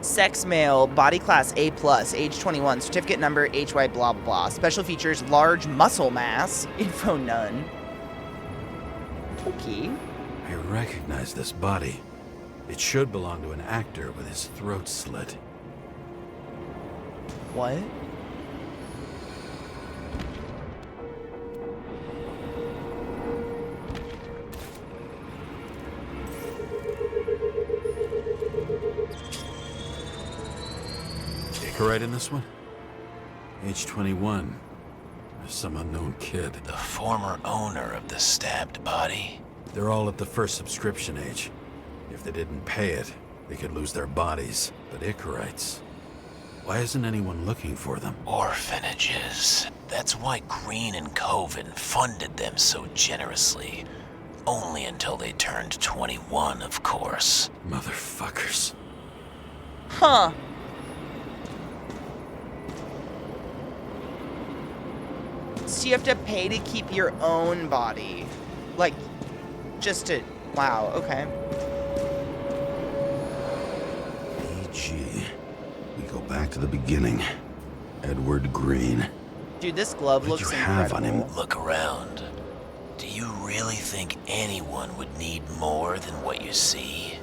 Sex male, body class A+, age 21, certificate number HY blah blah blah. Special features, large muscle mass, info none. Okay. I recognize this body. It should belong to an actor with his throat slit. What? Right in this one? Age 21. Some unknown kid. The former owner of the stabbed body? They're all at the first subscription age. If they didn't pay it, they could lose their bodies. But Icarites... why isn't anyone looking for them? Orphanages. That's why Green and Coven funded them so generously. Only until they turned 21, of course. Motherfuckers. Huh. So you have to pay to keep your own body. Like, just to... Wow, okay. PG. We go back to the beginning. Edward Green. Dude, this glove What looks did you have on incredible. him? Look around. Do you really think anyone would need more than what you see?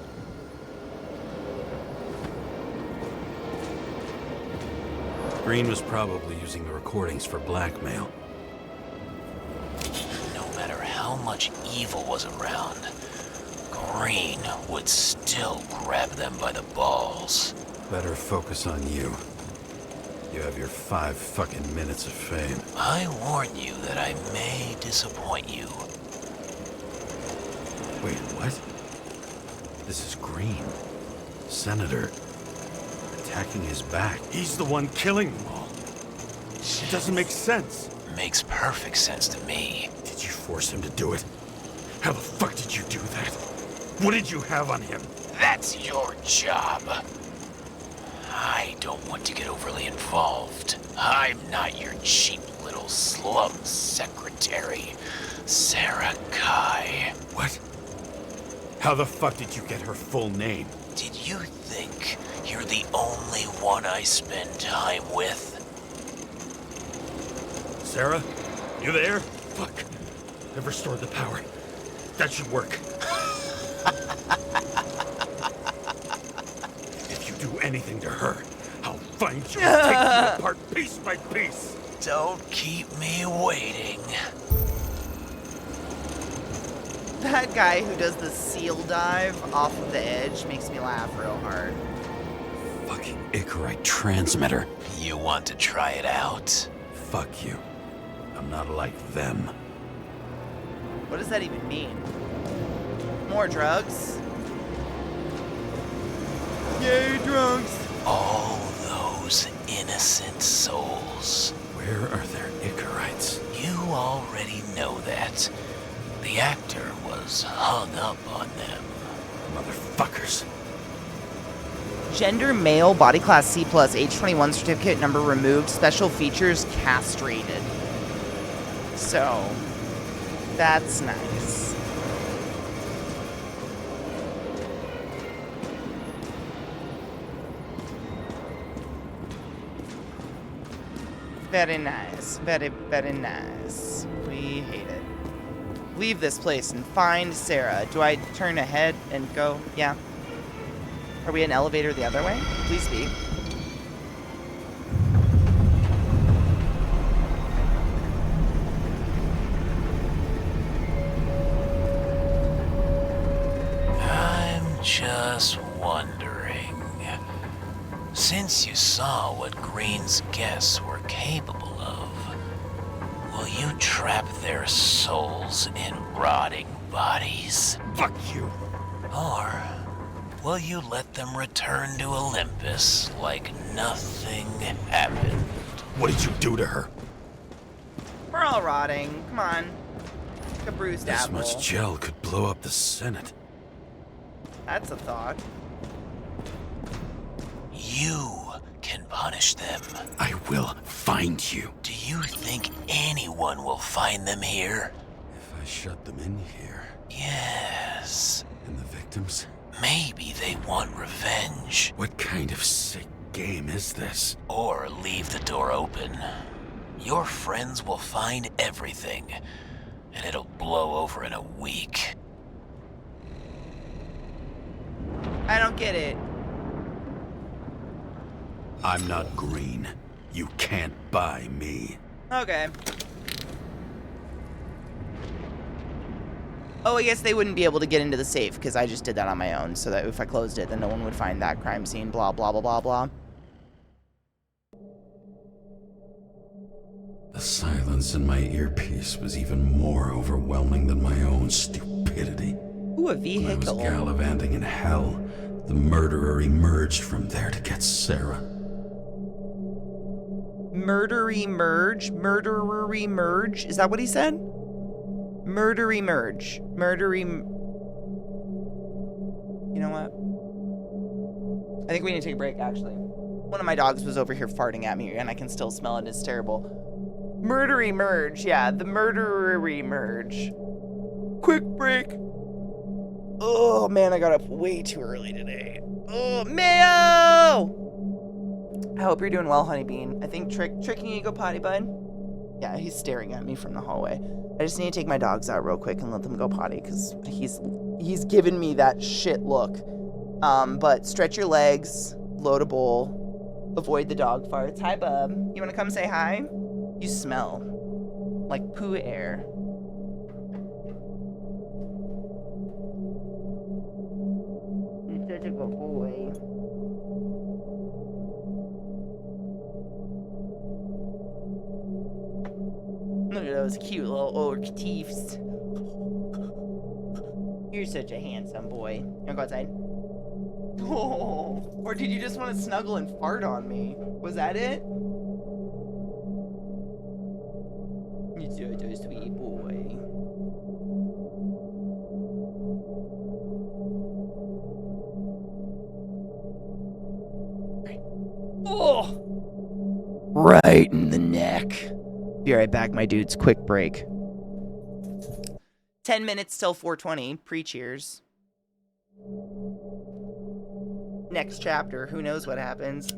Green was probably using the recordings for blackmail. No matter how much evil was around, Green would still grab them by the balls. Better focus on you. You have your 5 fucking minutes of fame. I warn you that I may disappoint you. Wait, what? This is Green. Senator. Attacking his back. He's the one killing them all. It doesn't make sense. Makes perfect sense to me. Did you force him to do it? How the fuck did you do that? What did you have on him? That's your job. I don't want to get overly involved. I'm not your cheap little slum secretary, Sarah Kai. What? How the fuck did you get her full name? Did you think you're the only one I spend time with? Sarah? You there? Fuck. I've restored the power. That should work. If you do anything to her, I'll find you and take you apart piece by piece. Don't keep me waiting. That guy who does the seal dive off of the edge makes me laugh real hard. Fucking Icarite transmitter. You want to try it out? Fuck you. I'm not like them. What does that even mean? More drugs? Yay, drugs! All those innocent souls. Where are their Icarites? You already know that. The actor was hung up on them. Motherfuckers. Gender male, body class C+, age 21, certificate number removed, special features castrated. So, that's nice. Very nice. Very, very nice. We hate it. Leave this place and find Sarah. Do I turn ahead and go? Yeah. Are we in elevator the other way? Please be. I'm just wondering. Since you saw what Green's guests were capable of, will you trap their souls in rotting bodies? Fuck you. Or will you let them return to Olympus like nothing happened? What did you do to her? We're all rotting. Come on. Like a bruised This apple. much gel could blow up the Senate. That's a thought. You can punish them. I will find you. Do you think anyone will find them here? If I shut them in here, Yes. and the victims? Maybe they want revenge. What kind of sick game is this? Or leave the door open. Your friends will find everything, and it'll blow over in a week. I don't get it. I'm not green. You can't buy me. Okay. Oh, I guess they wouldn't be able to get into the safe because I just did that on my own, so that if I closed it, then no one would find that crime scene, blah, blah, blah, blah, blah. The silence in my earpiece was even more overwhelming than my own stupidity. Ooh, a When I vehicle. was gallivanting in hell, the murderer emerged from there to get Sarah. Murdery merge? Murdery merge? Is that what he said? Murdery merge. Murdery... You know what? I think we need to take a break, actually. One of my dogs was over here farting at me, and I can still smell it. It's terrible. Murdery merge. Yeah, the murdery merge. Quick break. Oh, man, I got up way too early today. Oh, Mayo! I hope you're doing well, Honeybean. I think Trick, can you go potty, bud? Yeah, he's staring at me from the hallway. I just need to take my dogs out real quick and let them go potty, because he's giving me that shit look. But stretch your legs, load a bowl, avoid the dog farts. Hi, bub. You want to come say hi? You smell like poo air. You're such a good boy. Look at those cute little orc teeths. You're such a handsome boy. You wanna go outside? Oh, or did you just want to snuggle and fart on me? Was that it? You're such a sweet boy. Oh! Right in the neck. Be right back, my dudes. Quick break. 10 minutes till 4:20. Pre-cheers. Next chapter. Who knows what happens?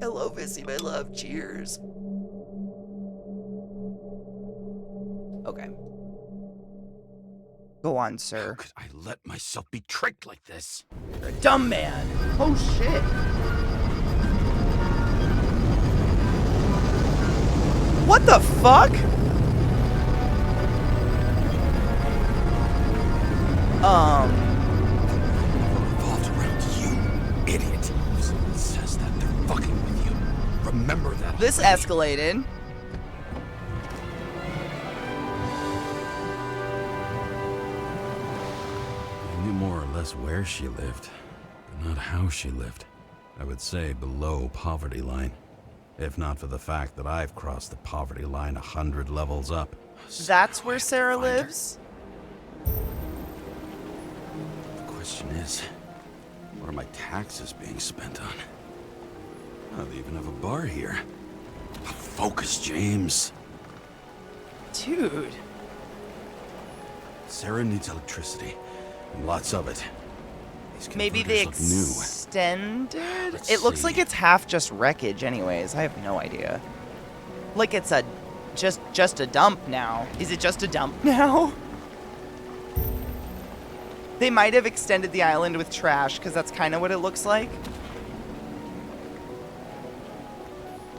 Hello, Vissy, my love. Cheers. Okay. Go on, How sir. could I let myself be tricked like this? You're a dumb man. Oh, shit. What the fuck? Revolved around you, idiot. If someone says that, they're fucking with you. Remember that. This already. escalated. I knew more or less where she lived, but not how she lived. I would say below poverty line. If not for the fact that I've crossed the poverty line 100 levels up. That's where Sarah Find her. lives? The question is, what are my taxes being spent on? Oh, they even have a bar here. Focus, James. Dude. Sarah needs electricity, and lots of it. These Maybe they converters look new. extended? Let's It looks see. like it's half just wreckage anyways. I have no idea. Like it's a just a dump now. Is it just a dump now? They might have extended the island with trash because that's kind of what it looks like.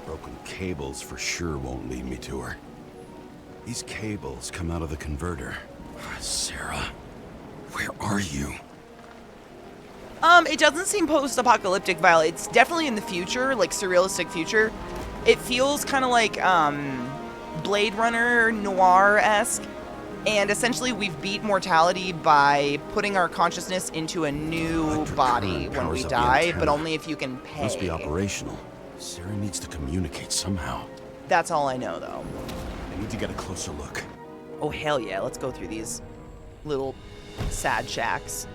Broken cables for sure won't lead me to her. These cables come out of the converter. Sarah, where are you? It doesn't seem post-apocalyptic, Violet. It's definitely in the future, like surrealistic future. It feels kind of like Blade Runner noir-esque. And essentially, we've beat mortality by putting our consciousness into a new Electric body current when we powers up the die, but antenna. only if you can pay. Must be operational. Sarah needs to communicate somehow. That's all I know, though. I need to get a closer look. Oh, hell yeah. Let's go through these little sad shacks.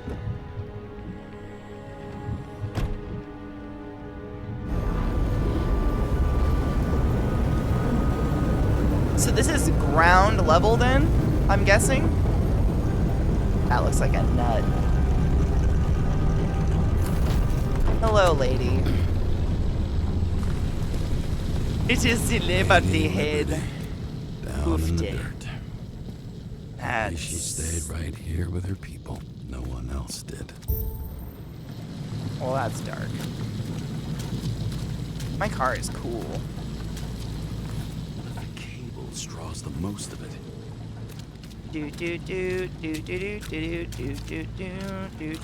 So this is ground level then, I'm guessing? That looks like a nut. Hello, lady. It is the Liberty Head. Down in the Oofty. dirt. At least she stayed right here with her people. No one else did. Well, that's dark. My car is cool. The cable draws the most of it. Do do do do do do do do do do do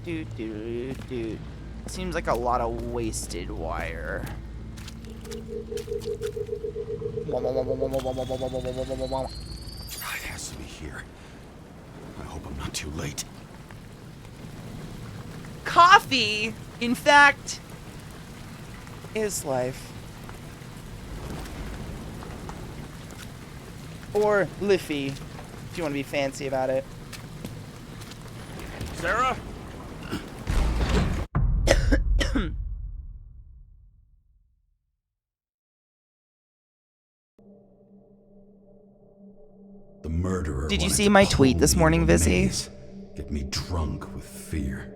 do do do. Seems like a lot of wasted wire. It has to be here. I hope I'm not too late. Coffee, in fact, is life. Or Liffy, if you want to be fancy about it. Sarah? The murderer. Did you wanted see to my pull tweet this me morning, into a Vizzy? maze, get me drunk with fear.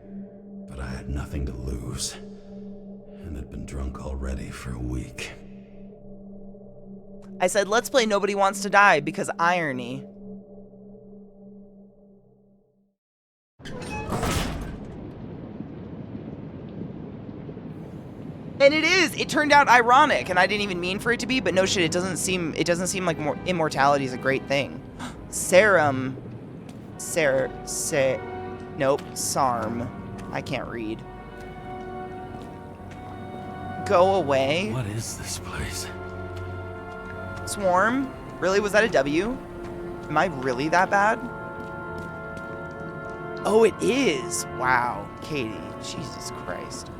But I had nothing to lose. And had been drunk already for a week. I said, let's play Nobody Wants to Die because irony. And it is. It turned out ironic, and I didn't even mean for it to be. But no shit, it doesn't seem like immortality is a great thing. Serum, nope, Sarm. I can't read. Go away. What is this place? Swarm? Really? Was that a W? Am I really that bad? Oh, it is. Wow, Katie. Jesus Christ.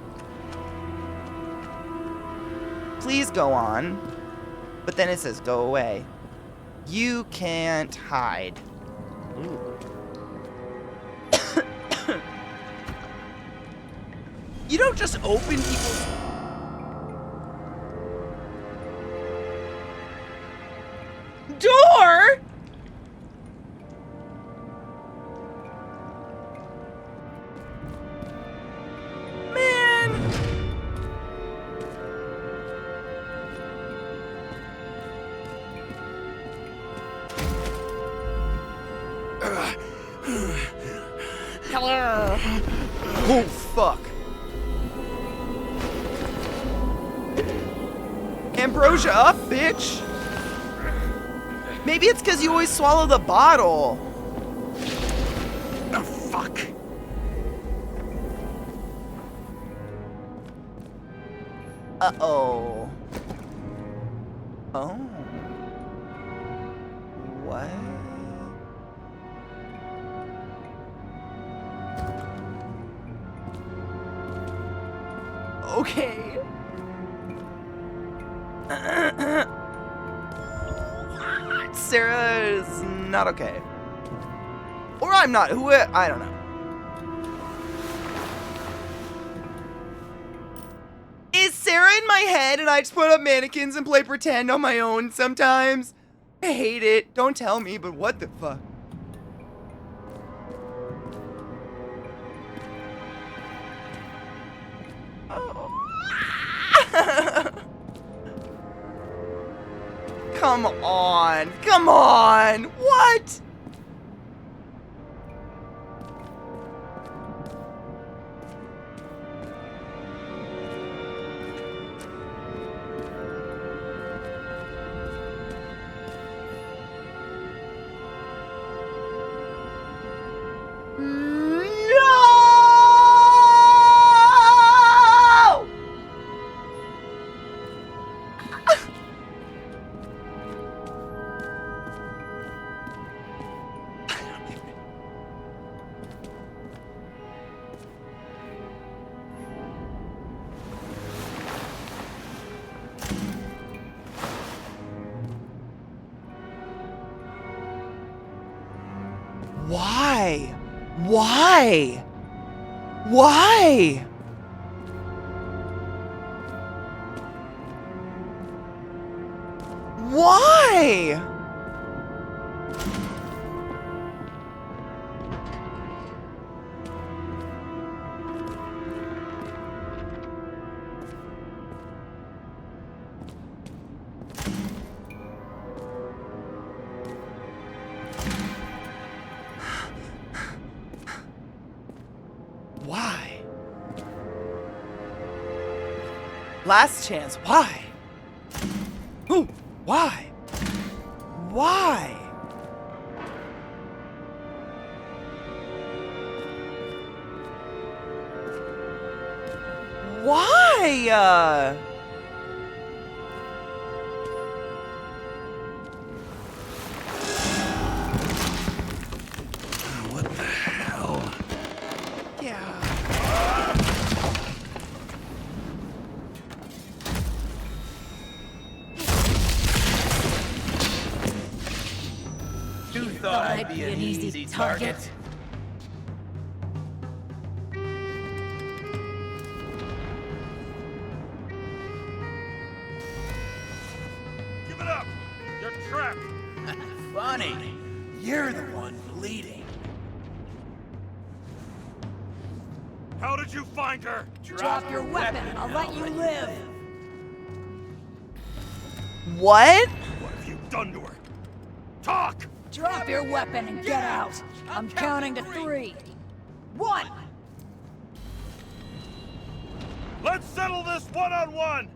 Please go on. But then it says go away. You can't hide. Ooh. You don't just open people's... door? Man. Hello. Oh, fuck. Ambrosia up, bitch. Maybe it's because you always swallow the bottle. Oh, fuck. Uh-oh. Oh. What? Okay. Sarah is not okay. Or I'm not. Who? I don't know. Is Sarah in my head and I just put up mannequins and play pretend on my own sometimes? I hate it. Don't tell me, but what the fuck? Come on. Come on. What? No! Why? Why? Why? Why? Why? Last chance, why? Who? Why? Why? Why? What the hell? Yeah. You thought I'd be an easy target? Give it up! You're trapped! Funny. You're the one bleeding. How did you find her? Drop your weapon and I'll let you live. What? What have you done to her? Talk! Drop your weapon and get out. I'm counting to 3. 1. Let's settle this one-on-one!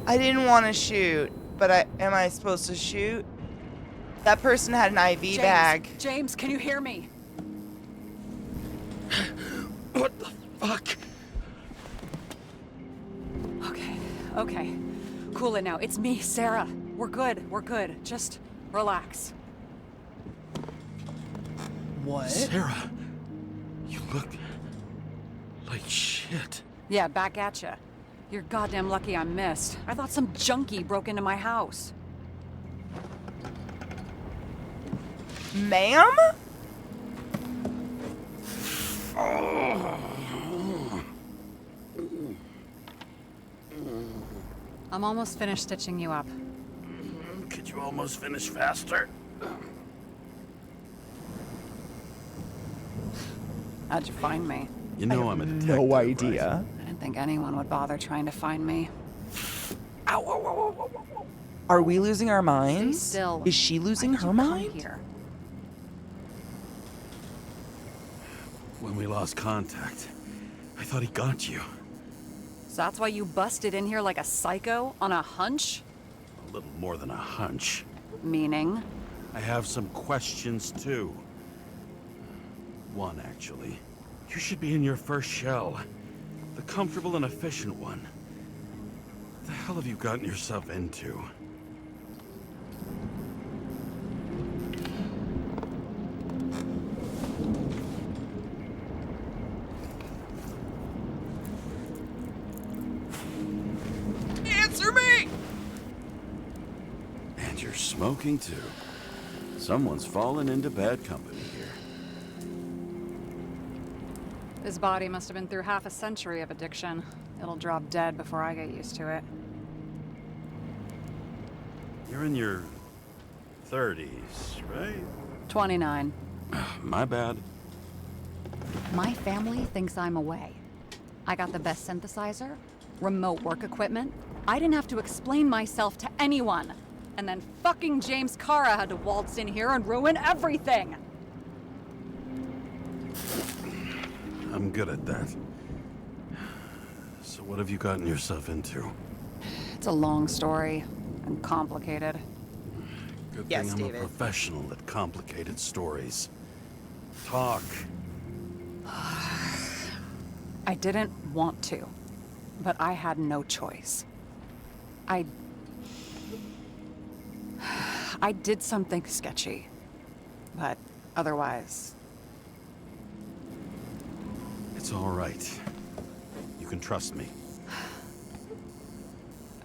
I didn't want to shoot, but am I supposed to shoot? That person had an IV bag. James, can you hear me? What the fuck? Okay. Cool it now. It's me, Sarah. We're good. Just relax. What? Sarah, you look like shit. Yeah, back at ya. You're goddamn lucky I missed. I thought some junkie broke into my house. Ma'am? I'm almost finished stitching you up. Could you almost finish faster? How'd you find me? You know I'm a detective, No right? idea. I didn't think anyone would bother trying to find me. Are we losing our Stay minds? still. Is she losing Why did her you come mind? here? When we lost contact, I thought he got you. So that's why you busted in here like a psycho on a hunch? A little more than a hunch. Meaning? I have some questions too. One, actually. You should be in your first shell. The comfortable and efficient one. What the hell have you gotten yourself into? Answer me! And you're smoking too. Someone's fallen into bad company here. His body must have been through half a century of addiction. It'll drop dead before I get used to it. You're in your 30s, right? 29. My bad. My family thinks I'm away. I got the best synthesizer, remote work equipment. I didn't have to explain myself to anyone. And then fucking James Kara had to waltz in here and ruin everything. I'm good at that. So what have you gotten yourself into? It's a long story and complicated. Good Yes, thing I'm David. a professional at complicated stories. Talk. I didn't want to, but I had no choice. I did something sketchy, but otherwise, It's all right. You can trust me.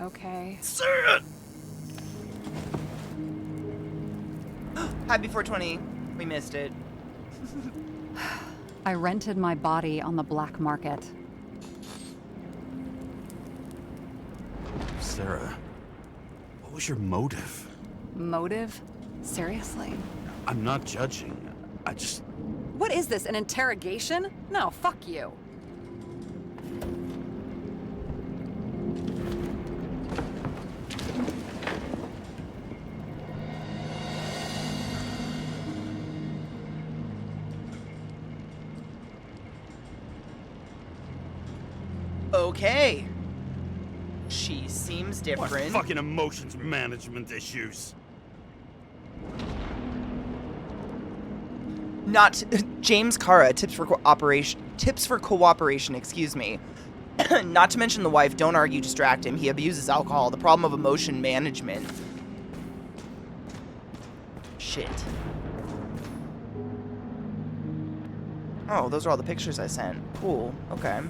okay? Sarah! Happy 420. We missed it. I rented my body on the black market. Sarah, what was your motive? Motive? Seriously? I'm not judging. I just... What is this, an interrogation? No, fuck you. Okay. She seems What different. fucking emotions management issues? Not James Kara, tips for cooperation, excuse me. Not to mention the wife, don't argue, distract him. He abuses alcohol. The problem of emotion management. Shit. Oh, those are all the pictures I sent. Cool. Okay.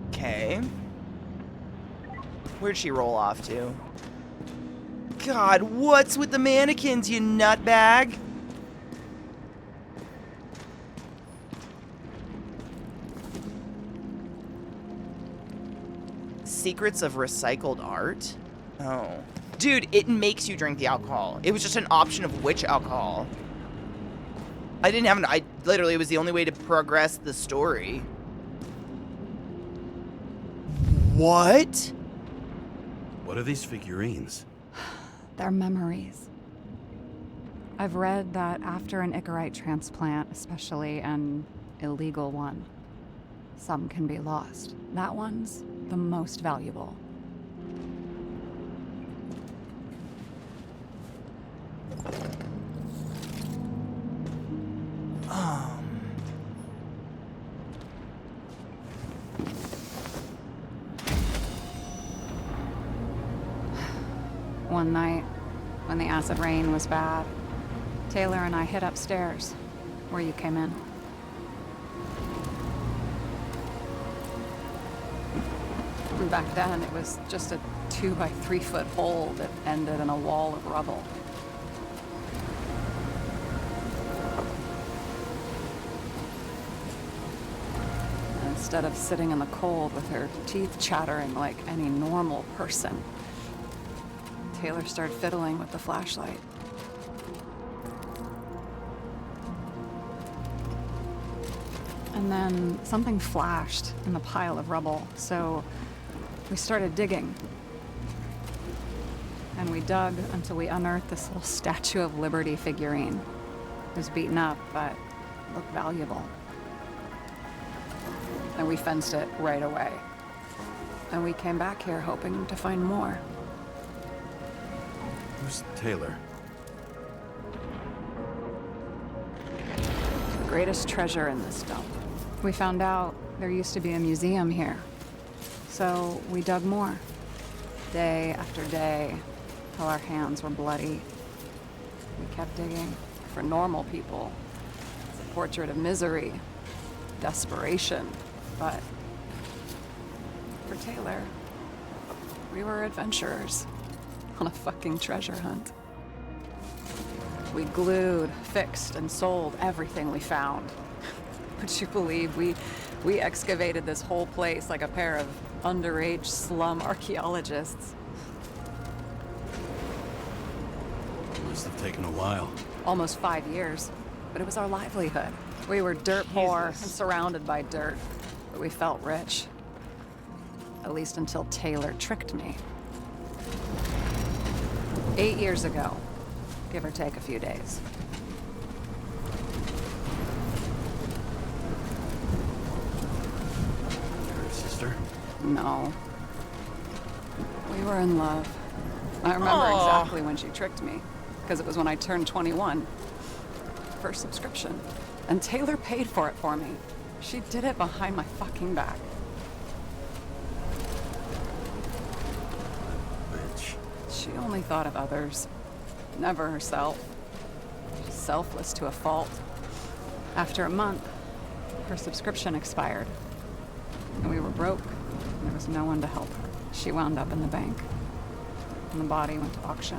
Okay. Where'd she roll off to? God, what's with the mannequins, you nutbag? Secrets of recycled art? Oh. Dude, it makes you drink the alcohol. It was just an option of which alcohol. I didn't have an... I literally, it was the only way to progress the story. What? What are these figurines? They're memories. I've read that after an Icarite transplant, especially an illegal one, some can be lost. That one's the most valuable. One night, when the acid rain was bad, Taylor and I hid upstairs, where you came in. And back then, it was just a 2 by 3 foot hole that ended in a wall of rubble. And instead of sitting in the cold with her teeth chattering like any normal person, Taylor started fiddling with the flashlight. And then something flashed in the pile of rubble, so we started digging. And we dug until we unearthed this little Statue of Liberty figurine. It was beaten up, but looked valuable. And we fenced it right away. And we came back here hoping to find more. Who's Taylor? The greatest treasure in this dump. We found out there used to be a museum here. So we dug more. Day after day, till our hands were bloody. We kept digging. For normal people, it's a portrait of misery, desperation. But for Taylor, we were adventurers on a fucking treasure hunt. We glued, fixed, and sold everything we found. Would you believe we excavated this whole place like a pair of underage slum archaeologists? Must have taken a while. Almost 5 years, but it was our livelihood. We were dirt poor and surrounded by dirt, but we felt rich. At least until Taylor tricked me. 8 years ago, give or take a few days. Your sister? No. We were in love. I remember exactly when she tricked me, because it was when I turned 21. First subscription. And Taylor paid for it for me. She did it behind my fucking back. Bitch. She only thought of others, never herself. Selfless to a fault. After a month, Her subscription expired. And we were broke. And there was no one to help her. She wound up in the bank. And the body went to auction.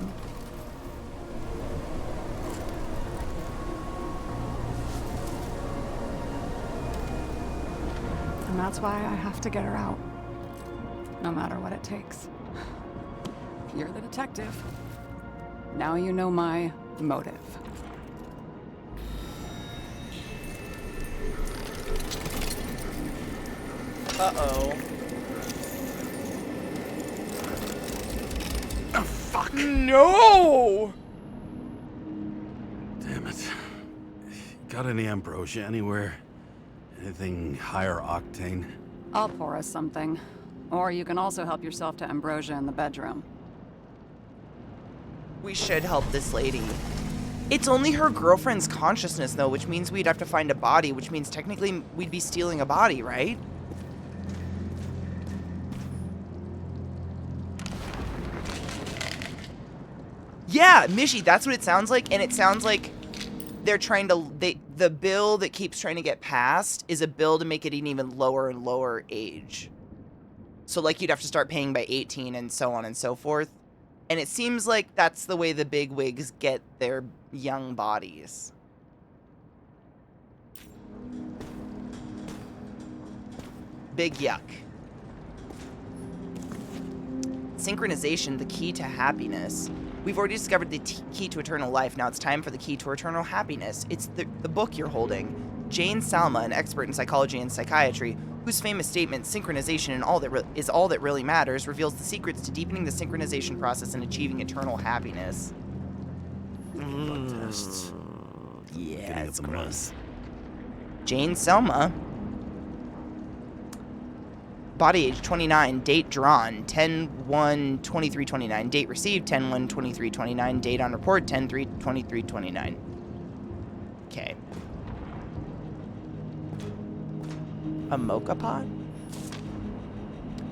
And that's why I have to get her out. No matter what it takes. You're the detective. Now you know my motive. Uh-oh. Oh, fuck! No! Damn it. Got any ambrosia anywhere? Anything higher octane? I'll pour us something. Or you can also help yourself to ambrosia in the bedroom. We should help this lady. It's only her girlfriend's consciousness, though, which means we'd have to find a body, which means technically we'd be stealing a body, right? Yeah, Mishy, that's what it sounds like, and it sounds like they're trying to... the bill that keeps trying to get passed is a bill to make it an even lower and lower age. So, like, you'd have to start paying by 18 and so on and so forth. And it seems like that's the way the big wigs get their young bodies. Big yuck. Synchronization, the key to happiness. We've already discovered the key to eternal life. Now it's time for the key to eternal happiness. It's the book you're holding. Jane Salma, an expert in psychology and psychiatry, whose famous statement, synchronization is all that really matters, reveals the secrets to deepening the synchronization process and achieving eternal happiness. Blood tests. Yeah, Getting it's at the gross. Jane Selma. Body age 29, date drawn 10/1/23/29, date received 10/1/23/29, date on report 10/3/23/29. Okay. A mocha pot?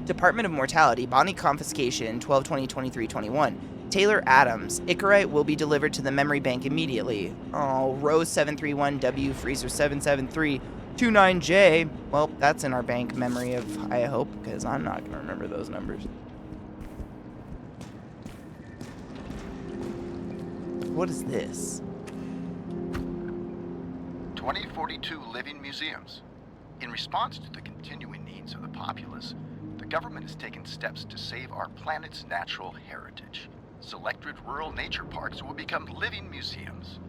Department of Mortality, body confiscation 12/20/23/21. Taylor Adams, Icarite will be delivered to the memory bank immediately. Oh, Rose 731W, Freezer 77329J. Well, that's in our bank memory of, I hope, because I'm not going to remember those numbers. What is this? 2042 living museums. In response to the continuing needs of the populace, the government has taken steps to save our planet's natural heritage. Selected rural nature parks will become living museums.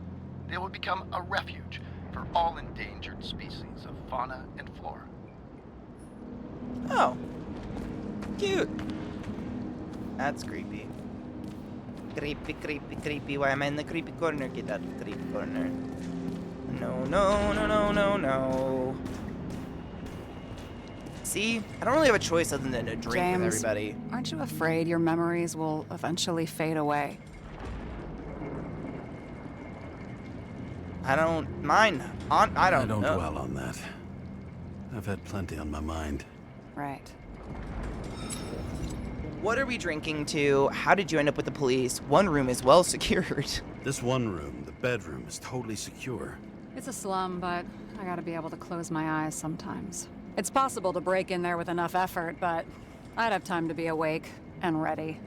They will become a refuge for all endangered species of fauna and flora. Oh. Cute. That's creepy. Creepy, creepy, creepy. Why am I in the creepy corner? Get out of the creepy corner. No, no, no, no, no, no. See? I don't really have a choice other than to drink James, with everybody. Aren't you afraid your memories will eventually fade away? I don't mind. I don't know. dwell on that. I've had plenty on my mind. Right. What are we drinking to? How did you end up with the police? One room is well secured. This one room, the bedroom, is totally secure. It's a slum, but I gotta be able to close my eyes sometimes. It's possible to break in there with enough effort, but I'd have time to be awake and ready.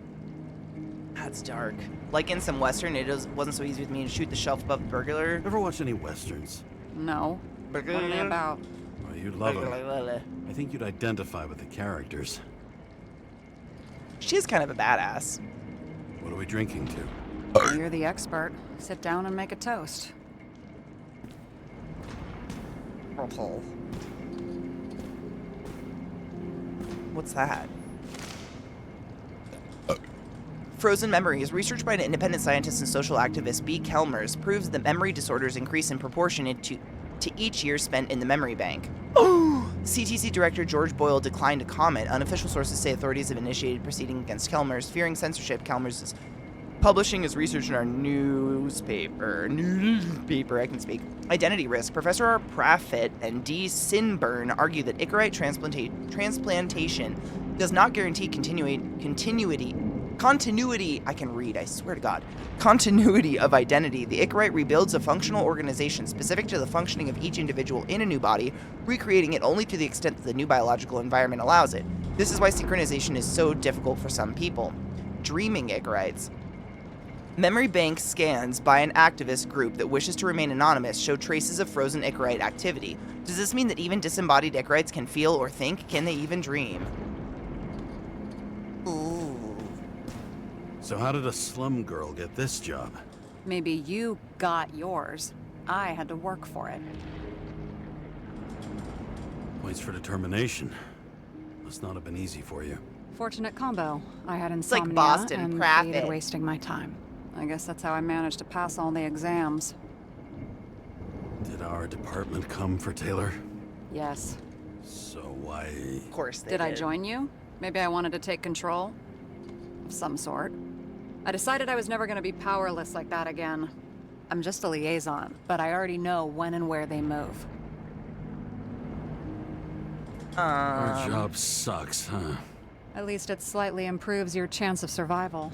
That's dark. Like in some Western, wasn't so easy with me to shoot the shelf above the burglar. Ever watch any westerns? No. What are they about? Well, you'd love them. I think you'd identify with the characters. She's kind of a badass. What are we drinking to? You're the expert. Sit down and make a toast. Okay. What's that? Frozen memories. Research by an independent scientist and social activist, B. Kelmers, proves that memory disorders increase in proportion to each year spent in the memory bank. CTC Director George Boyle declined to comment. Unofficial sources say authorities have initiated proceedings against Kelmers. Fearing censorship, Kelmers is publishing his research in our newspaper, I can speak. Identity risk. Professor R. Praffit and D. Sinburn argue that Icarite transplantation does not guarantee continuity continuity, I can read, I swear to God, continuity of identity. The Icarite rebuilds a functional organization specific to the functioning of each individual in a new body, recreating it only to the extent that the new biological environment allows it. This is why synchronization is so difficult for some people. Dreaming Icarites. Memory bank scans by an activist group that wishes to remain anonymous show traces of frozen Icarite activity. Does this mean that even disembodied Icarites can feel or think? Can they even dream? Ooh. So how did a slum girl get this job? Maybe you got yours. I had to work for it. Points for determination. Must not have been easy for you. Fortunate combo. I had like insomnia Boston and Profit. hated wasting my time. I guess that's how I managed to pass all the exams. Did our department come for Taylor? Yes. So why... Of course they Did I join you? Maybe I wanted to take control? Of some sort. I decided I was never going to be powerless like that again. I'm just a liaison, but I already know when and where they move. Our job sucks, huh? At least it slightly improves your chance of survival.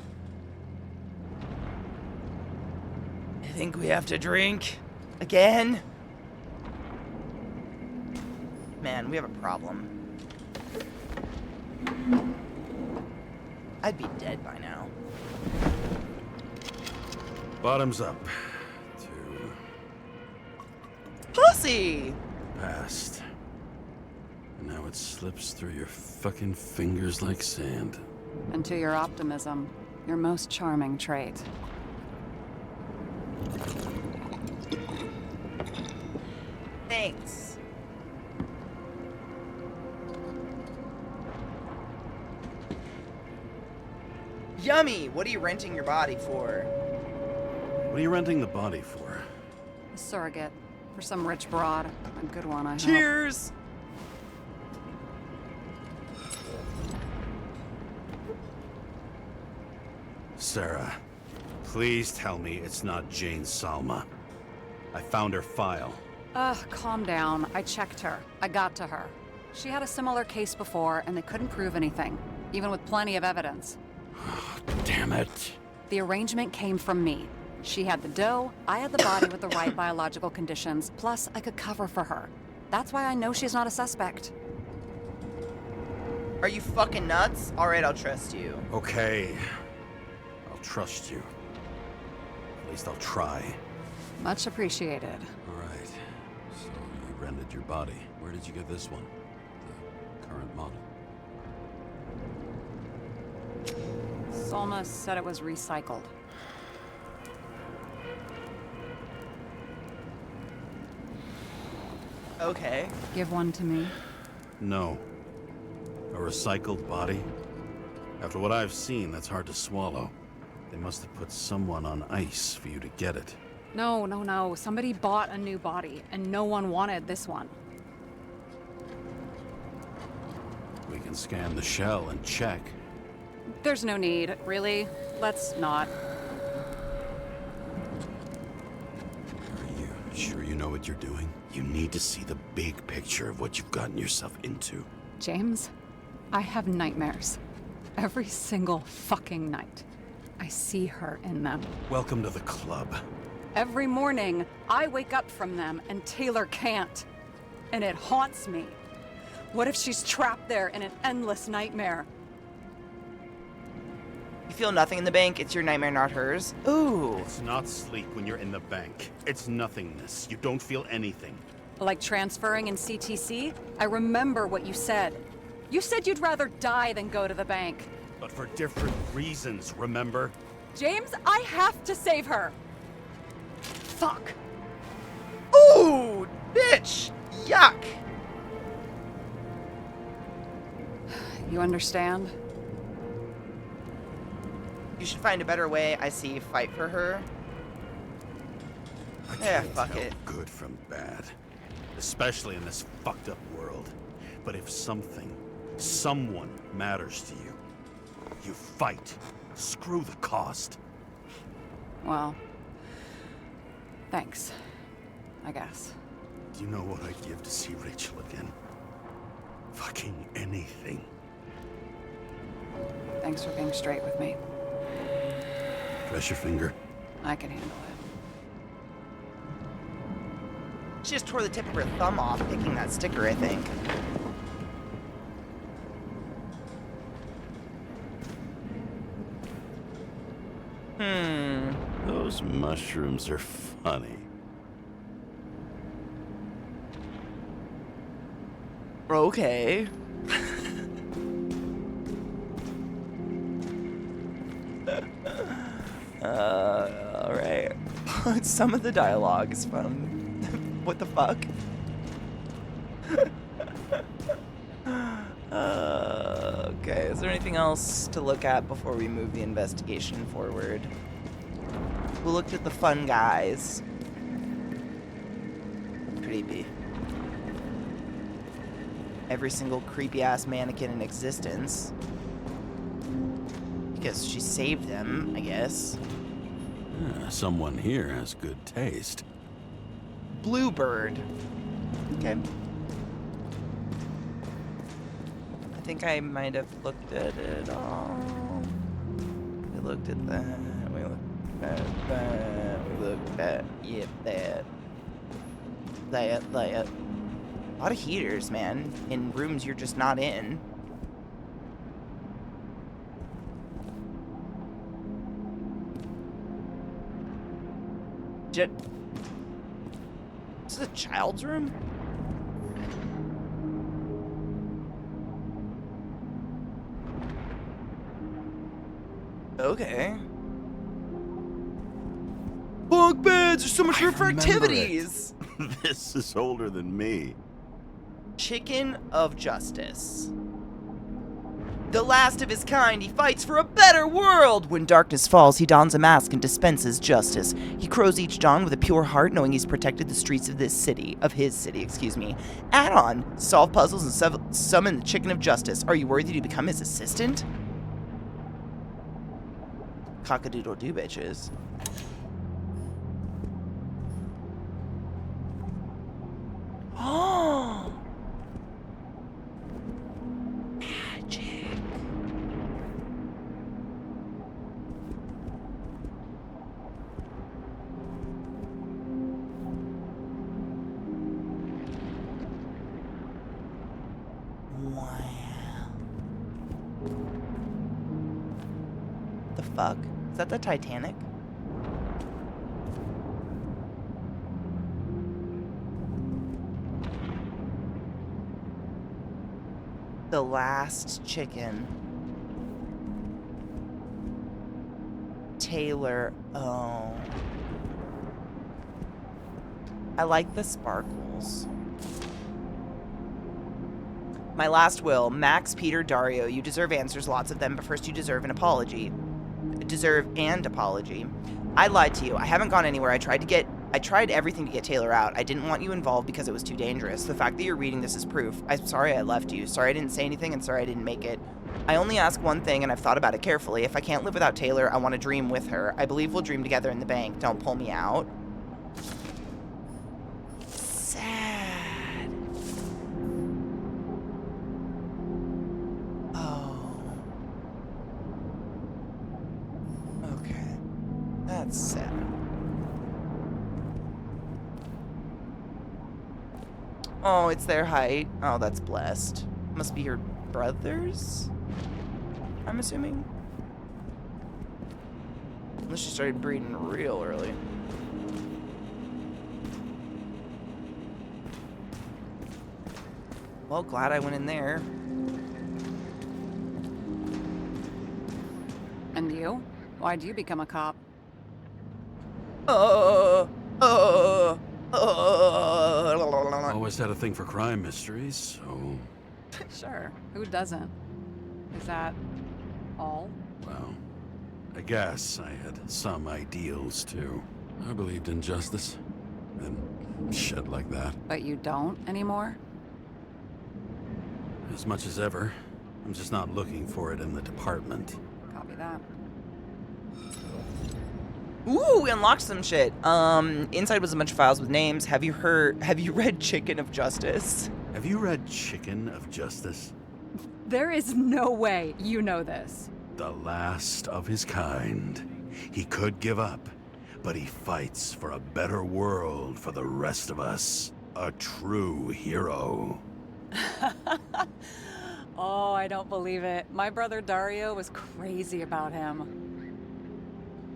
I think we have to drink again. Man, we have a problem. I'd be dead by now. Bottoms up. To Pussy! past. And now it slips through your fucking fingers like sand. And to your optimism, your most charming trait. Thanks. Yummy! What are you renting your body for? What are you renting the body for? A surrogate. For some rich broad. A good one, I hope. Cheers! Sarah, please tell me it's not Jane Salma. I found her file. Ugh, calm down. I checked her. I got to her. She had a similar case before, and they couldn't prove anything, even with plenty of evidence. Damn it. The arrangement came from me. She had the dough, I had the body with the right biological conditions, plus I could cover for her. That's why I know she's not a suspect. Are you fucking nuts? Alright, I'll trust you. Okay. I'll trust you. At least I'll try. Much appreciated. Alright. So you rented your body. Where did you get this one? The current model. Solma said it was recycled. Okay. Give one to me. No. A recycled body? After what I've seen, that's hard to swallow. They must have put someone on ice for you to get it. No. Somebody bought a new body, and no one wanted this one. We can scan the shell and check. There's no need, really. Let's not. Are you sure you know what you're doing? You need to see the big picture of what you've gotten yourself into. James, I have nightmares. Every single fucking night. I see her in them. Welcome to the club. Every morning, I wake up from them and Taylor can't. And it haunts me. What if she's trapped there in an endless nightmare? You feel nothing in the bank, it's your nightmare, not hers. Ooh. It's not sleep when you're in the bank. It's nothingness. You don't feel anything. Like transferring in CTC? I remember what you said. You said you'd rather die than go to the bank. But for different reasons, remember? James, I have to save her. Fuck. Ooh, bitch! Yuck! You understand? You should find a better way. I see. Fight for her. I Yeah, can't fuck tell it. good from bad. Especially in this fucked up world. But if someone matters to you, you fight. Screw the cost. Well, thanks. I guess. Do you know what I'd give to see Rachel again? Fucking anything. Thanks for being straight with me. Press your finger. I can handle it. She just tore the tip of her thumb off picking that sticker, I think. Those mushrooms are funny. Okay. Alright. Some of the dialogue is from... what the fuck? Okay, is there anything else to look at before we move the investigation forward? We looked at the fun guys. Creepy. Every single creepy-ass mannequin in existence. Because she saved them, I guess. Someone here has good taste. Bluebird. Okay. I think I might have looked at it all. We looked at that. We looked at that. We looked at, yep, that. That. A lot of heaters, man, in rooms you're just not in. This is a child's room? Okay. Bunk beds! There's so much room for activities! This is older than me. Chicken of Justice. The last of his kind, he fights for a better world! When darkness falls, he dons a mask and dispenses justice. He crows each dawn with a pure heart, knowing he's protected the streets of his city. Add on, solve puzzles and summon the Chicken of Justice. Are you worthy to become his assistant? Cock-a-doodle-doo, bitches. Oh! Magic. Wow. The fuck? Is that the Titanic? The last chicken. Taylor. Oh. I like the sparkles. My last will. Max, Peter, Dario. You deserve answers, lots of them, but first you deserve an apology. Deserve and apology. I lied to you. I haven't gone anywhere. I tried everything to get Taylor out. I didn't want you involved because it was too dangerous. The fact that you're reading this is proof. I'm sorry I left you. Sorry I didn't say anything, and sorry I didn't make it. I only ask one thing, and I've thought about it carefully. If I can't live without Taylor, I want to dream with her. I believe we'll dream together in the bank. Don't pull me out. Sad. Oh. Okay. That's sad. Oh, it's their height. Oh, that's blessed. Must be your brothers? I'm assuming. Unless she started breeding real early. Well, glad I went in there. And you? Why'd you become a cop? Always had a thing for crime mysteries, so... Sure, who doesn't? Is that all? Well, I guess I had some ideals, too. I believed in justice. And shit like that. But you don't anymore? As much as ever. I'm just not looking for it in the department. Copy that. Ooh, we unlocked some shit. Inside was a bunch of files with names. Have you read Chicken of Justice? Have you read Chicken of Justice? There is no way you know this. The last of his kind. He could give up, but he fights for a better world for the rest of us. A true hero. Oh, I don't believe it. My brother Dario was crazy about him.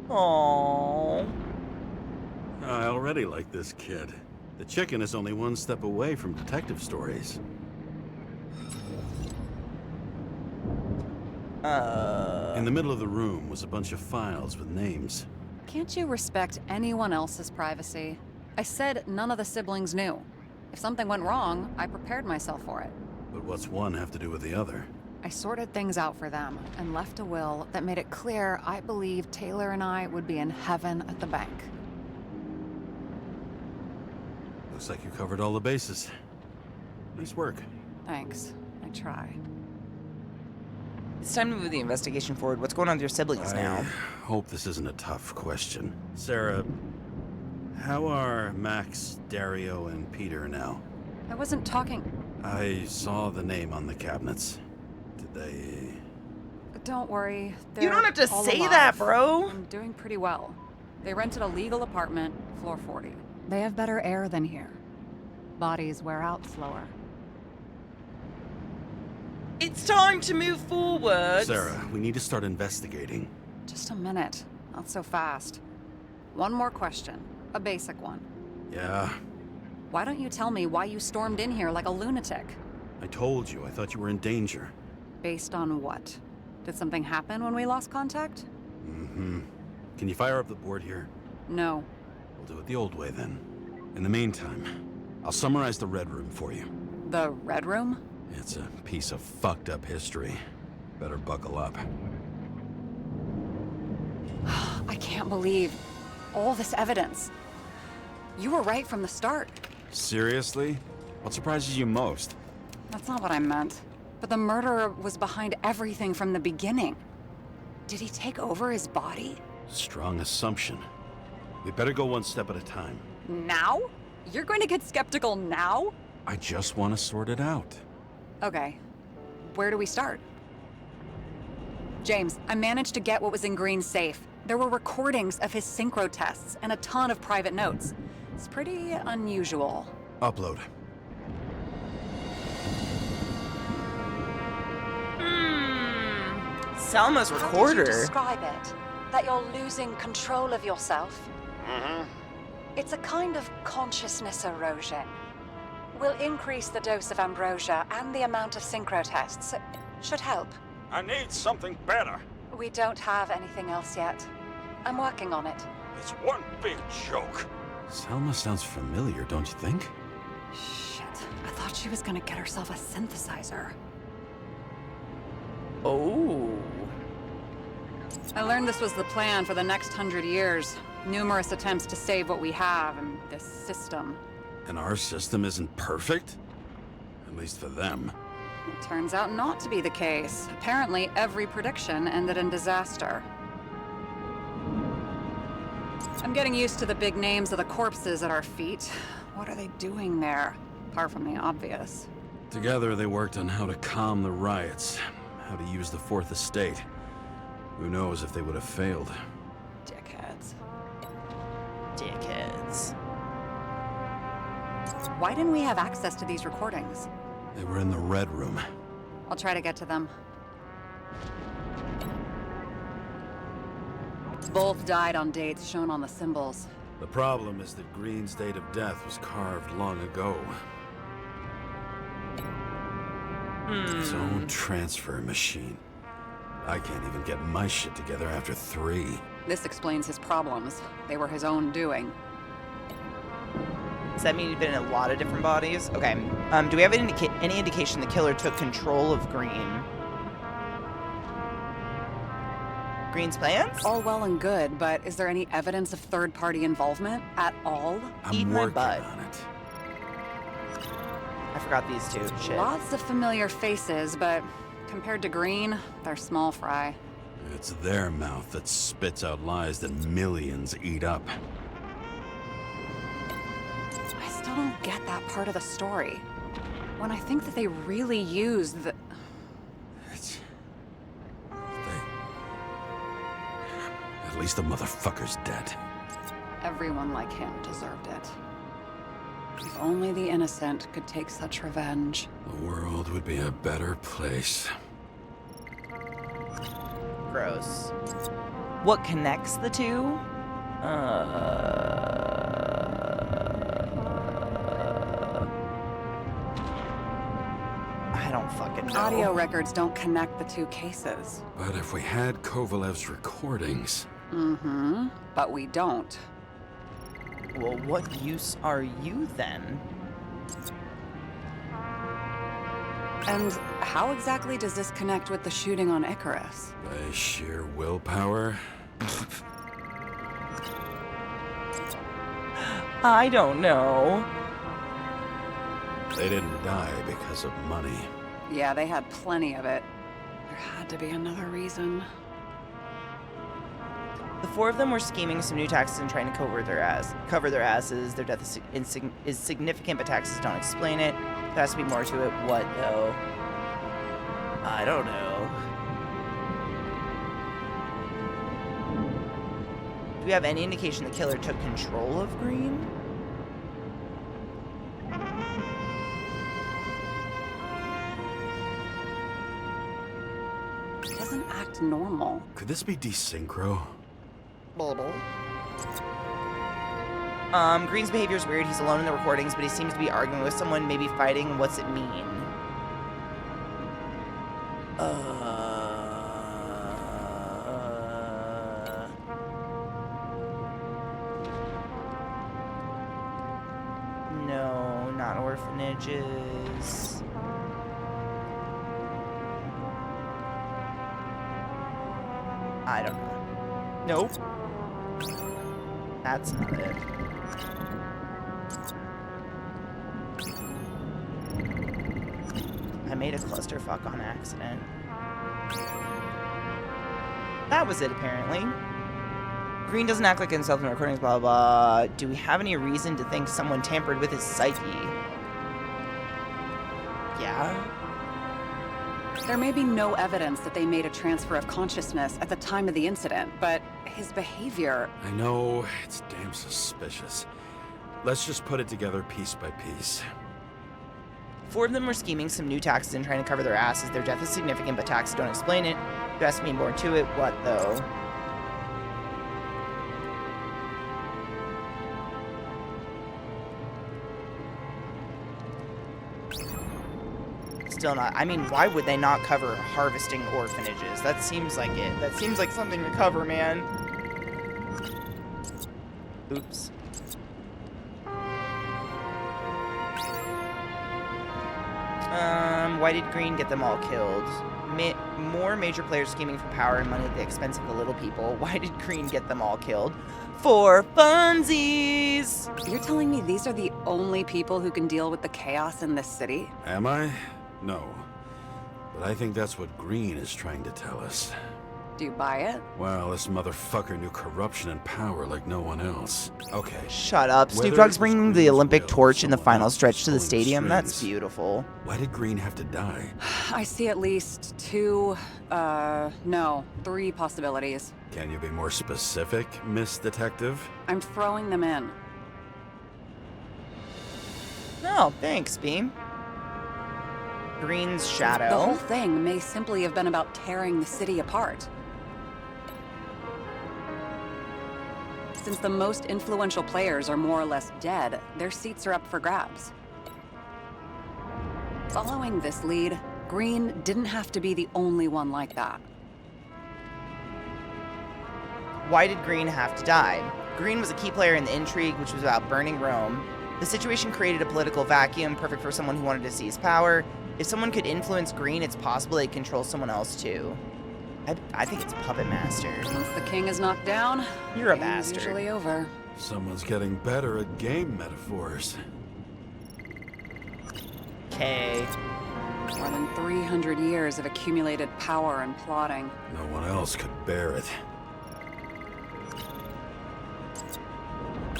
Aww. I already like this kid. The chicken is only one step away from detective stories. In the middle of the room was a bunch of files with names. Can't you respect anyone else's privacy? I said none of the siblings knew. If something went wrong, I prepared myself for it. But what's one have to do with the other? I sorted things out for them and left a will that made it clear I believed Taylor and I would be in heaven at the bank. Looks like you covered all the bases. Nice work. Thanks. I try. It's time to move the investigation forward. What's going on with your siblings now? I hope this isn't a tough question. Sarah, how are Max, Dario, and Peter now? I wasn't talking. I saw the name on the cabinets. Did they... Don't worry. You don't have to all say alive. that, bro. I'm doing pretty well. They rented a legal apartment, floor 40. They have better air than here. Bodies wear out slower. It's time to move forward. Sarah, we need to start investigating. Just a minute. Not so fast. One more question. A basic one. Yeah, Why don't you tell me why you stormed in here like a lunatic? I told you. I thought you were in danger. Based on what? Did something happen when we lost contact? Mm-hmm. Can you fire up the board here? No. We'll do it the old way then. In the meantime, I'll summarize the Red Room for you. The Red Room? It's a piece of fucked up history. Better buckle up. I can't believe all this evidence. You were right from the start. Seriously? What surprises you most? That's not what I meant. But the murderer was behind everything from the beginning. Did he take over his body? Strong assumption. We better go one step at a time. Now? You're going to get skeptical now? I just want to sort it out. Okay. Where do we start? James, I managed to get what was in Green's safe. There were recordings of his synchro tests and a ton of private notes. It's pretty unusual. Upload. Selma's How would you recorder. describe it? That you're losing control of yourself? Mm-hmm. It's a kind of consciousness erosion. We'll increase the dose of ambrosia and the amount of synchro tests. It should help. I need something better. We don't have anything else yet. I'm working on it. It's one big joke. Selma sounds familiar, don't you think? Shit. I thought she was gonna get herself a synthesizer. Oh. I learned this was the plan for the next 100 years. Numerous attempts to save what we have in this system. And our system isn't perfect? At least for them. It turns out not to be the case. Apparently, every prediction ended in disaster. I'm getting used to the big names of the corpses at our feet. What are they doing there? Apart from the obvious. Together they worked on how to calm the riots, how to use the Fourth Estate. Who knows if they would have failed. Dickheads. Dickheads. Why didn't we have access to these recordings? They were in the Red Room. I'll try to get to them. Both died on dates shown on the symbols. The problem is that Green's date of death was carved long ago. His own transfer machine. I can't even get my shit together after 3. This explains his problems. They were his own doing. Does that mean he'd been in a lot of different bodies? Okay. Do we have any indication the killer took control of Green? Green's plans? All well and good, but is there any evidence of third-party involvement at all? I'm Eat my working butt. on it. I forgot these two. Shit. Lots of familiar faces, but compared to Green, they're small fry. It's their mouth that spits out lies that millions eat up. I still don't get that part of the story. When I think that they really used the... At least the motherfucker's dead. Everyone like him deserved it. If only the innocent could take such revenge. The world would be a better place. Gross. What connects the two? I don't fucking know. Audio records don't connect the two cases. But if we had Kovalev's recordings... Mm-hmm. But we don't. Well, what use are you then? And how exactly does this connect with the shooting on Icarus? By sheer willpower? I don't know. They didn't die because of money. Yeah, they had plenty of it. There had to be another reason. The four of them were scheming some new taxes and trying to cover their asses. Their death is significant, but taxes don't explain it. There has to be more to it. What, though? I don't know. Do we have any indication the killer took control of Green? He doesn't act normal. Could this be desynchro? Green's behavior is weird. He's alone in the recordings, but he seems to be arguing with someone, maybe fighting. What's it mean? No, not orphanages. I don't know. Nope. That's not it. I made a clusterfuck on accident. That was it, apparently. Green doesn't act like himself in the recordings, blah, blah, blah. Do we have any reason to think someone tampered with his psyche? Yeah? There may be no evidence that they made a transfer of consciousness at the time of the incident, but his behavior... I know, it's damn suspicious. Let's just put it together piece by piece. Four of them were scheming some new taxes and trying to cover their asses. Their death is significant, but taxes don't explain it. There has to be more to it. What, though? Still not. I mean, why would they not cover harvesting orphanages? That seems like it. That seems like something to cover, man. Oops. Why did Green get them all killed? More major players scheming for power and money at the expense of the little people. Why did Green get them all killed? For funsies! You're telling me these are the only people who can deal with the chaos in this city? Am I? No. But I think that's what Green is trying to tell us. Do you buy it? Well, this motherfucker knew corruption and power like no one else. Okay. Shut up. Snoop Whether Dogg's it was bringing the Green's Olympic will, torch in the someone final else stretch to the was pulling stadium. That's strings. beautiful. Why did Green have to die? I see at least three possibilities. Can you be more specific, Miss Detective? I'm throwing them in. Oh, thanks, Beam. Green's The whole shadow. thing may simply have been about tearing the city apart. Since the most influential players are more or less dead, their seats are up for grabs. Following this lead, Green didn't have to be the only one like that. Why did Green have to die? Green was a key player in the intrigue, which was about burning Rome. The situation created a political vacuum, perfect for someone who wanted to seize power. If someone could influence Green, it's possible they control someone else too. I think it's Puppet Master. Once the king is knocked down, You're a game's bastard. usually over. Someone's getting better at game metaphors. Okay. More than 300 years of accumulated power and plotting. No one else could bear it.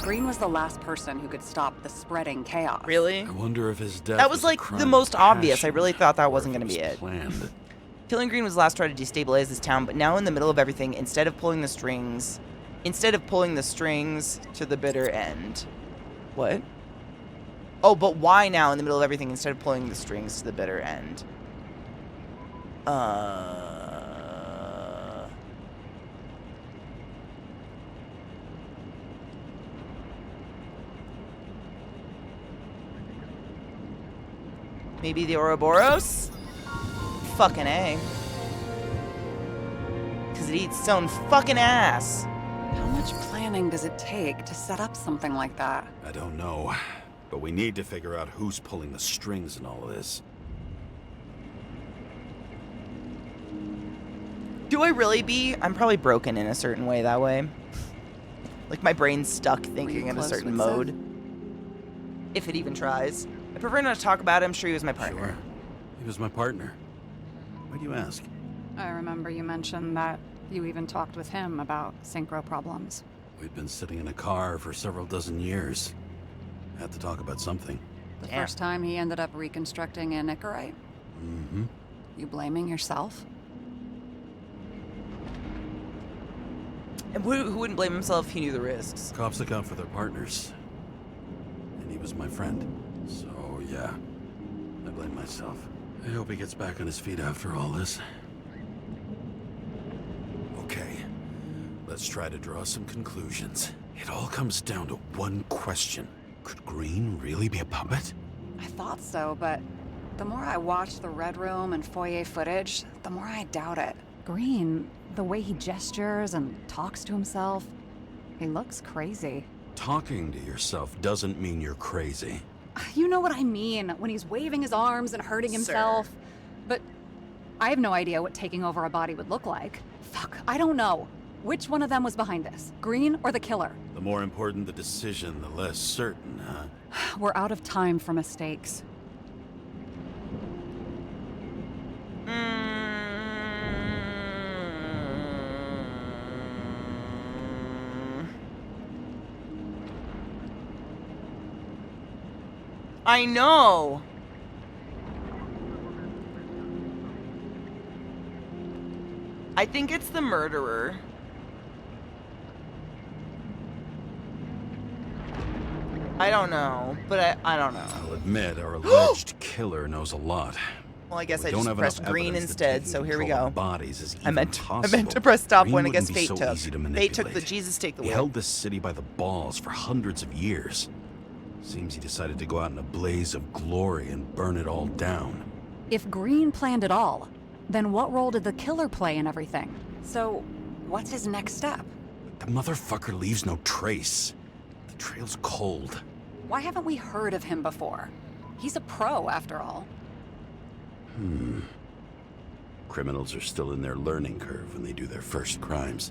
Green was the last person who could stop the spreading chaos. Really? I wonder if his death That was a like crime the of most obvious. I passion, really thought that or wasn't if going to be was it. Planned. Killing Green was the last try to destabilize this town, but now in the middle of everything, instead of pulling the strings, Instead of pulling the strings to the bitter end. What? Oh, but why now in the middle of everything instead of pulling the strings to the bitter end? Maybe the Ouroboros? Fucking A. Because it eats its own fucking ass. How much planning does it take to set up something like that? I don't know, but we need to figure out who's pulling the strings in all of this. Do I really be? I'm probably broken in a certain way that way. Like my brain's stuck thinking in a close certain with mode. If it even tries. I prefer not to talk about it. I'm sure he was my partner. Sure. He was my partner. Why do you ask? I remember you mentioned that you even talked with him about synchro problems. We'd been sitting in a car for several dozen years. Had to talk about something. The Damn. first time he ended up reconstructing a Nicorite? Mm-hmm. You blaming yourself? And who wouldn't blame himself if he knew the risks? Cops look out for their partners. And he was my friend. So, yeah. I blame myself. I hope he gets back on his feet after all this. Okay. Let's try to draw some conclusions. It all comes down to one question. Could Green really be a puppet? I thought so, but the more I watch the Red Room and foyer footage, the more I doubt it. Green, the way he gestures and talks to himself, he looks crazy. Talking to yourself doesn't mean you're crazy. You know what I mean, when he's waving his arms and hurting himself. Sir. But I have no idea what taking over a body would look like. Fuck, I don't know. Which one of them was behind this? Green or the killer? The more important the decision, the less certain, huh? We're out of time for mistakes. I know. I think it's the murderer. I don't know, but I don't know. I'll admit, our alleged killer knows a lot. Well, I guess We I don't just have pressed enough green evidence that instead, taking so here we control go. of bodies is I even meant possible. to press stop Green when I guess wouldn't be fate so took. easy to Fate took the manipulate. Jesus take the He wheel. held this city by the balls for hundreds of years. Seems he decided to go out in a blaze of glory and burn it all down. If Green planned it all, then what role did the killer play in everything? So, what's his next step? The motherfucker leaves no trace. The trail's cold. Why haven't we heard of him before? He's a pro, after all. Criminals are still in their learning curve when they do their first crimes.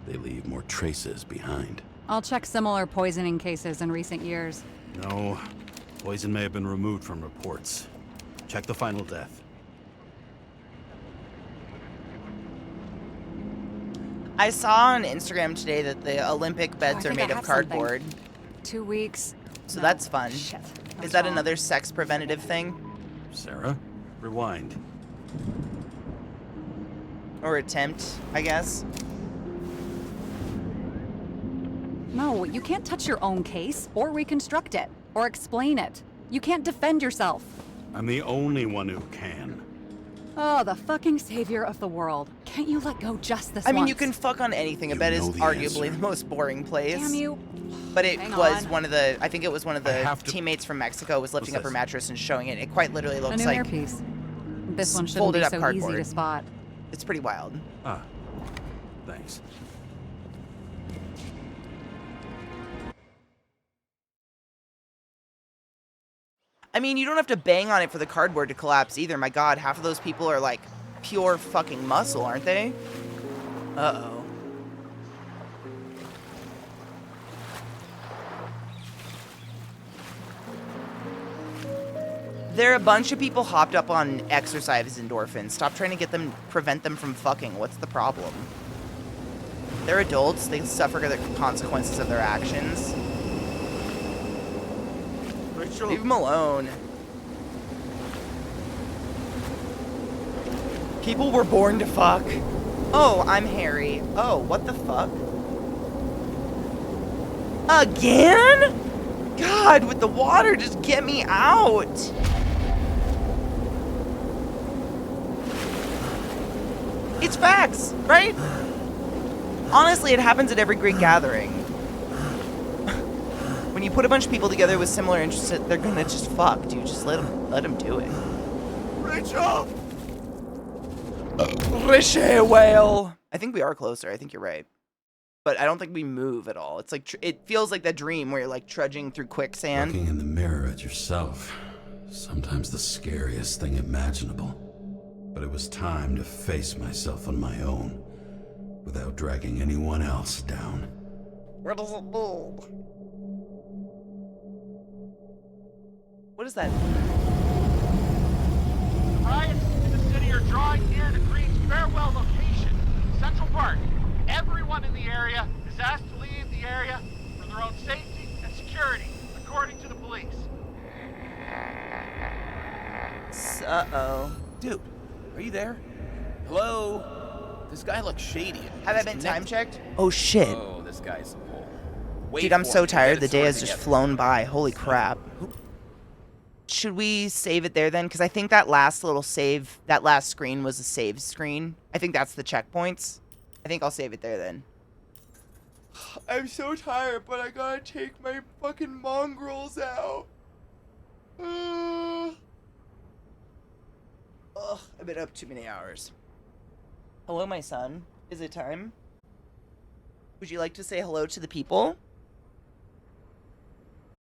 They leave more traces behind. I'll check similar poisoning cases in recent years. No, poison may have been removed from reports. Check the final death. I saw on Instagram today that the Olympic beds I are think I made of have something. cardboard. 2 weeks. So No, that's fun. Shit. I Is was that wrong. another sex preventative thing? Sarah, rewind. Or attempt, I guess? No, you can't touch your own case, or reconstruct it, or explain it. You can't defend yourself. I'm the only one who can. Oh, the fucking savior of the world. Can't you let go just this I mean, once? you can fuck on anything. A You bed is know the arguably answer. the most boring place. Damn you. But it Hang was on. one of the, I think it was one of I the have to- teammates from Mexico was lifting What's up her this? mattress and showing it. It quite literally A looks new like earpiece. This one shouldn't folded be up so cardboard. easy to spot. It's pretty wild. Ah, thanks. I mean, you don't have to bang on it for the cardboard to collapse either. My god, half of those people are like pure fucking muscle, aren't they? Uh-oh. There are a bunch of people hopped up on exercise endorphins. Stop trying to prevent them from fucking. What's the problem? They're adults. They suffer the consequences of their actions. Rachel, Leave them alone. People were born to fuck. Oh, I'm Harry. Oh, what the fuck? Again? God, with the water, just get me out. It's facts, right? Honestly, it happens at every great gathering. When you put a bunch of people together with similar interests, they're gonna just fuck, dude. Just let them do it. Rachel! Riche whale. I think we are closer. I think you're right. But I don't think we move at all. It's like, it feels like that dream where you're like trudging through quicksand. Looking in the mirror at yourself, sometimes the scariest thing imaginable. But it was time to face myself on my own, without dragging anyone else down. Where does it move? What is that? Riots in the city are drawing near to Green's farewell location, Central Park. Everyone in the area is asked to leave the area for their own safety and security, according to the police. Uh-oh. Dude, are you there? Hello? This guy looks shady. Have I been time checked? Oh, shit. Oh, this guy's a bull. Wait Dude, I'm for so it. tired. Get The it day has sorted just together. flown by. Holy crap. Should we save it there then? Because I think that last little save, that last screen was a save screen. I think that's the checkpoints. I think I'll save it there then. I'm so tired, but I gotta take my fucking mongrels out. Ugh, I've been up too many hours. Hello, my son. Is it time? Would you like to say hello to the people?